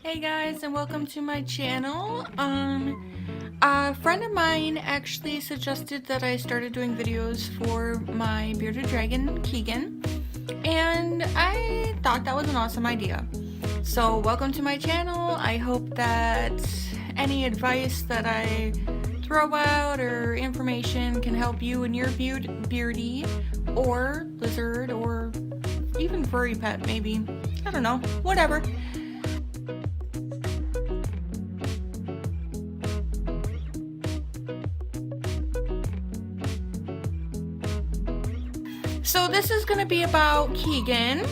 Hey guys, and welcome to my channel. A friend of mine actually suggested that I started doing videos for my bearded dragon, Keegan, and I thought that was an awesome idea. So welcome to my channel. I hope that any advice that I throw out or information can help you and your beardy or lizard or even furry pet, maybe. I don't know, whatever. So this is going to be about Keegan,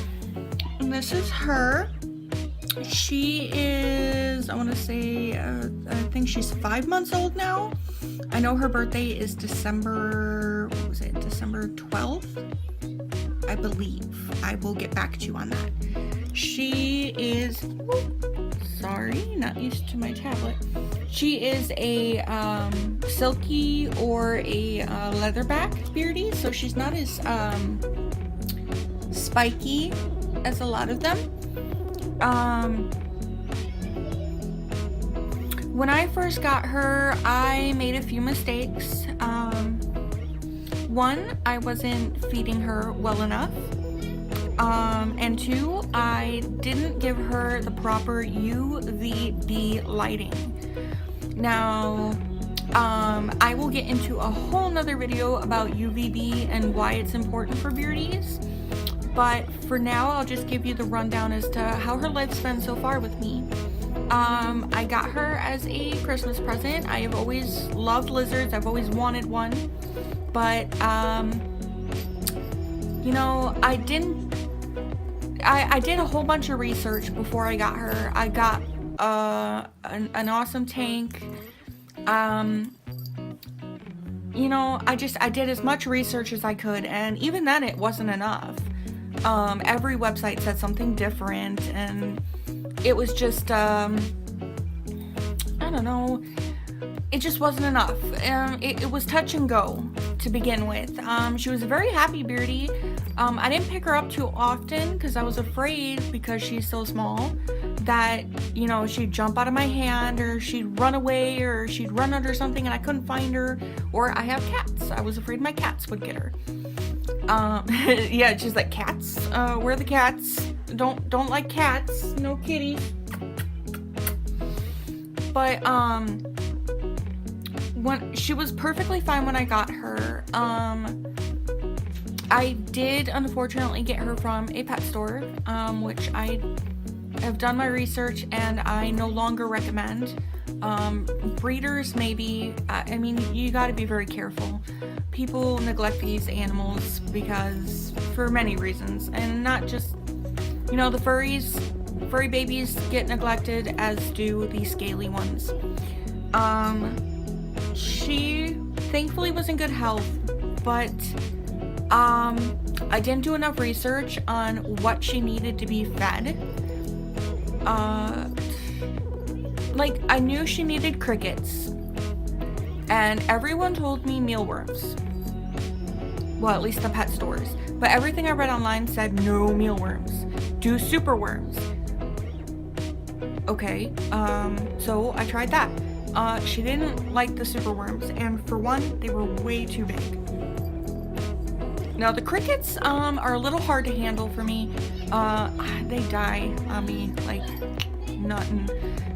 and this is her. She is, I want to say, I think she's 5 months old now. I know her birthday is December 12th, I believe. I will get back to you on that. She is, sorry, not used to my tablet. She is a silky or a leatherback beardy, so she's not as spiky as a lot of them. When I first got her, I made a few mistakes. One, I wasn't feeding her well enough. And two, I didn't give her the proper UVB lighting. Now, I will get into a whole nother video about UVB and why it's important for beardies, but for now I'll just give you the rundown as to how her life's been so far with me. I got her as a Christmas present. I have always loved lizards. I've always wanted one, but you know, I did a whole bunch of research before I got her. I got an awesome tank. You know, I did as much research as I could, and even then it wasn't enough. Every website said something different, and it was just, I don't know, it just wasn't enough. It was touch and go to begin with. She was a very happy beardy. I didn't pick her up too often because I was afraid, because she's so small, that, you know, she'd jump out of my hand, or she'd run away, or she'd run under something and I couldn't find her. Or I have cats. I was afraid my cats would get her. Yeah, she's like, cats? Where are the cats? Don't like cats. No kitties. But, when she was perfectly fine when I got her. I did unfortunately get her from a pet store, which I have done my research and I no longer recommend. Breeders, maybe. I mean, you got to be very careful. People neglect these animals because, for many reasons, and not just, you know, the furry babies get neglected, as do the scaly ones. She thankfully was in good health, but I didn't do enough research on what she needed to be fed. Like, I knew she needed crickets, and everyone told me mealworms. Well, at least the pet stores. But everything I read online said no mealworms. Do superworms. Okay, so I tried that. She didn't like the superworms, and for one, they were way too big. Now, the crickets are a little hard to handle for me. They die on me like nothing.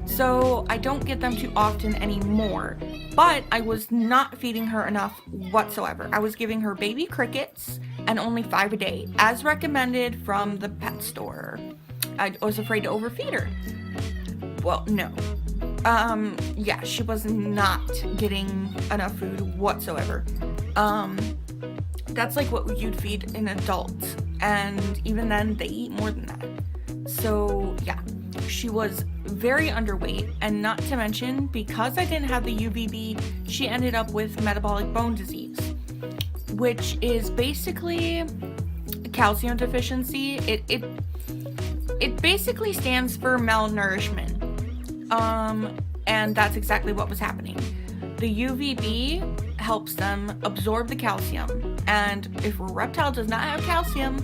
So I don't get them too often anymore. But I was not feeding her enough whatsoever. I was giving her baby crickets, and only 5 a day, as recommended from the pet store. I was afraid to overfeed her. Well, no. Yeah, she was not getting enough food whatsoever. That's like what you'd feed an adult, and even then they eat more than that. So yeah, she was very underweight, and not to mention, because I didn't have the UVB, she ended up with metabolic bone disease, which is basically a calcium deficiency. It basically stands for malnourishment. And that's exactly what was happening. The UVB helps them absorb the calcium, and if a reptile does not have calcium,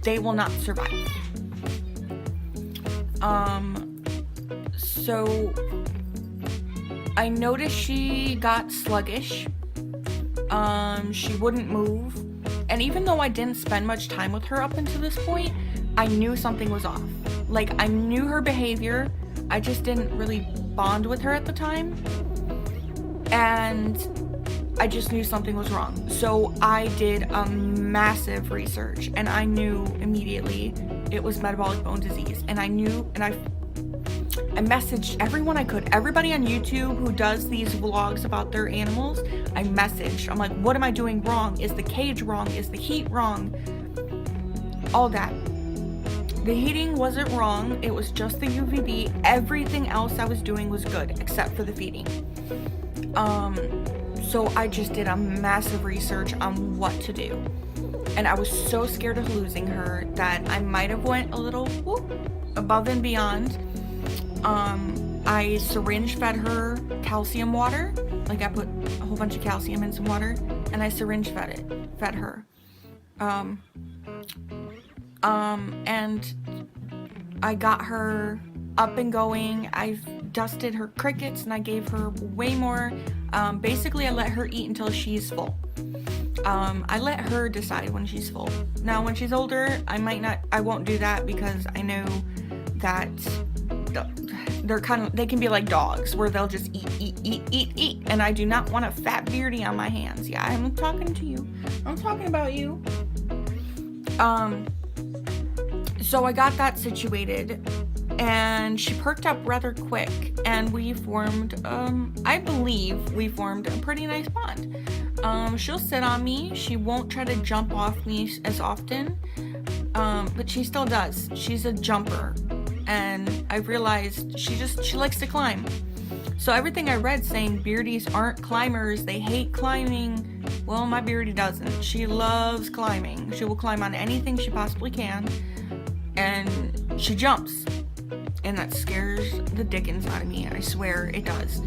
they will not survive. So I noticed she got sluggish. She wouldn't move. And even though I didn't spend much time with her up until this point, I knew something was off. Like, I knew her behavior. I just didn't really bond with her at the time. And I just knew something was wrong. So I did a massive research, and I knew immediately it was metabolic bone disease. And I knew, and I messaged everyone I could. Everybody on YouTube who does these vlogs about their animals, I messaged. I'm like, what am I doing wrong? Is the cage wrong? Is the heat wrong? All that. The heating wasn't wrong. It was just the UVB. Everything else I was doing was good, except for the feeding. So I just did a massive research on what to do. And I was so scared of losing her that I might have went a little above and beyond. I syringe fed her calcium water. Like, I put a whole bunch of calcium in some water, and I syringe fed her. And I got her up and going. I dusted her crickets, and I gave her way more. Basically, I let her eat until she's full. I let her decide when she's full. Now, when she's older, I won't do that, because I know that they can be like dogs, where they'll just eat, and I do not want a fat Beardy on my hands. Yeah, I'm talking to you. I'm talking about you. So I got that situated, and she perked up rather quick, and we formed, I believe we formed a pretty nice bond. She'll sit on me. She won't try to jump off me as often, but she still does. She's a jumper, and I've realized she likes to climb. So everything I read saying Beardies aren't climbers, they hate climbing, well, my Beardy doesn't. She loves climbing. She will climb on anything she possibly can, and she jumps, and that scares the dickens out of me. I swear it does.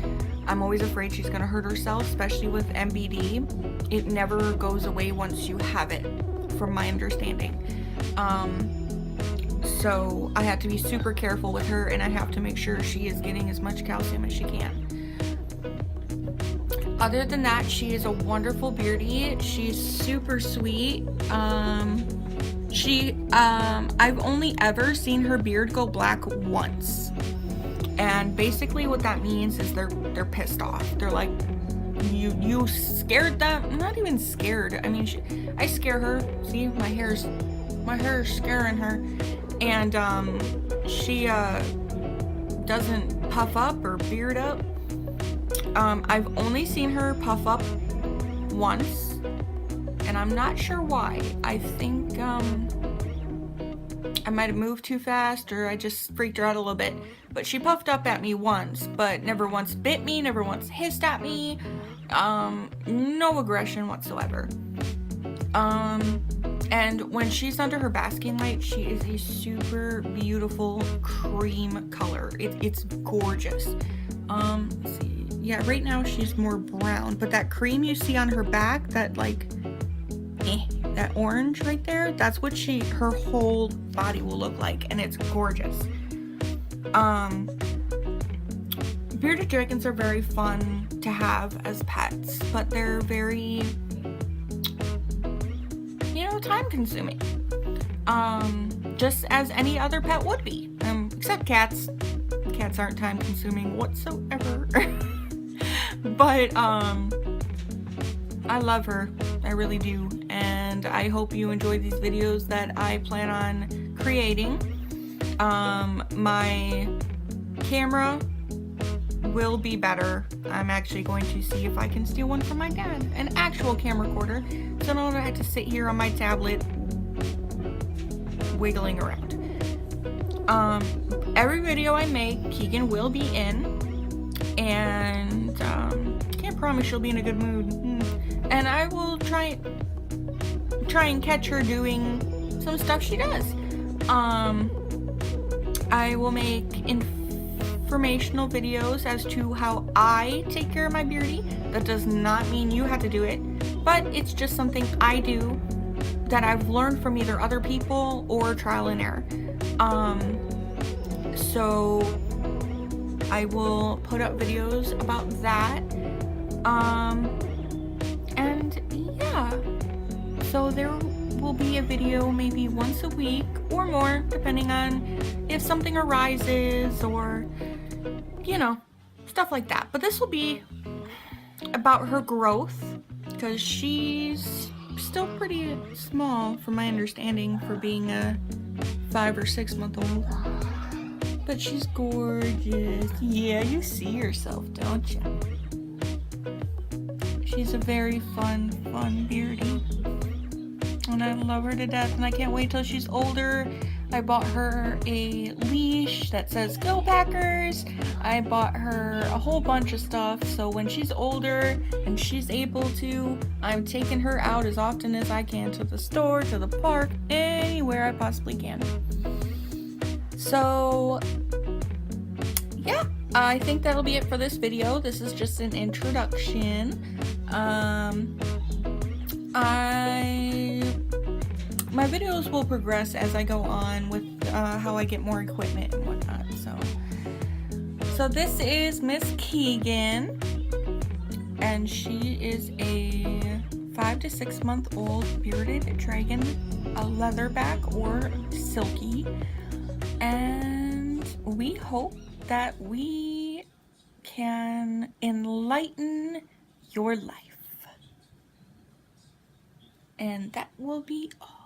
I'm always afraid she's gonna hurt herself, especially with MBD. It never goes away once you have it, from my understanding. So I have to be super careful with her, and I have to make sure she is getting as much calcium as she can. Other than that, she is a wonderful Beardy. She's super sweet. I've only ever seen her beard go black once. And basically what that means is they're pissed off. They're like, you scared them? I'm not even scared. I mean, I scare her. See, my hair is scaring her. And she doesn't puff up or beard up. I've only seen her puff up once, and I'm not sure why. I think I might have moved too fast, or I just freaked her out a little bit. But she puffed up at me once, but never once bit me, never once hissed at me. No aggression whatsoever. And when she's under her basking light, she is a super beautiful cream color. It's gorgeous. Let's see. Yeah, right now she's more brown, but that cream you see on her back, that that orange right there, that's what her whole body will look like, and it's gorgeous. Bearded dragons are very fun to have as pets, but they're very, time consuming. Just as any other pet would be. Except cats. Cats aren't time consuming whatsoever. But I love her. I really do. And I hope you enjoy these videos that I plan on creating. My camera will be better. I'm actually going to see if I can steal one from my dad, an actual camera recorder, so I don't have to sit here on my tablet wiggling around. Every video I make, Keegan will be in, and can't promise she'll be in a good mood. And I will try and catch her doing some stuff she does. I will make informational videos as to how I take care of my Beardy. That does not mean you have to do it, but it's just something I do that I've learned from either other people or trial and error. So I will put up videos about that. And yeah, so there will be a video maybe once a week or more, depending on if something arises or, you know, stuff like that. But this will be about her growth, because she's still pretty small from my understanding for being a 5 or 6 month old. But she's gorgeous. Yeah, you see yourself, don't you? She's a very fun Beardy. And I love her to death, and I can't wait till she's older. I bought her a leash that says Go Packers. I bought her a whole bunch of stuff, so when she's older and she's able to, I'm taking her out as often as I can, to the store, to the park, anywhere I possibly can. So yeah, I think that'll be it for this video. This is just an introduction. My videos will progress as I go on with how I get more equipment and whatnot. So this is Miss Keegan, and she is a 5 to 6 month old bearded dragon, a leatherback or silky, and we hope that we can enlighten your life. And that will be all.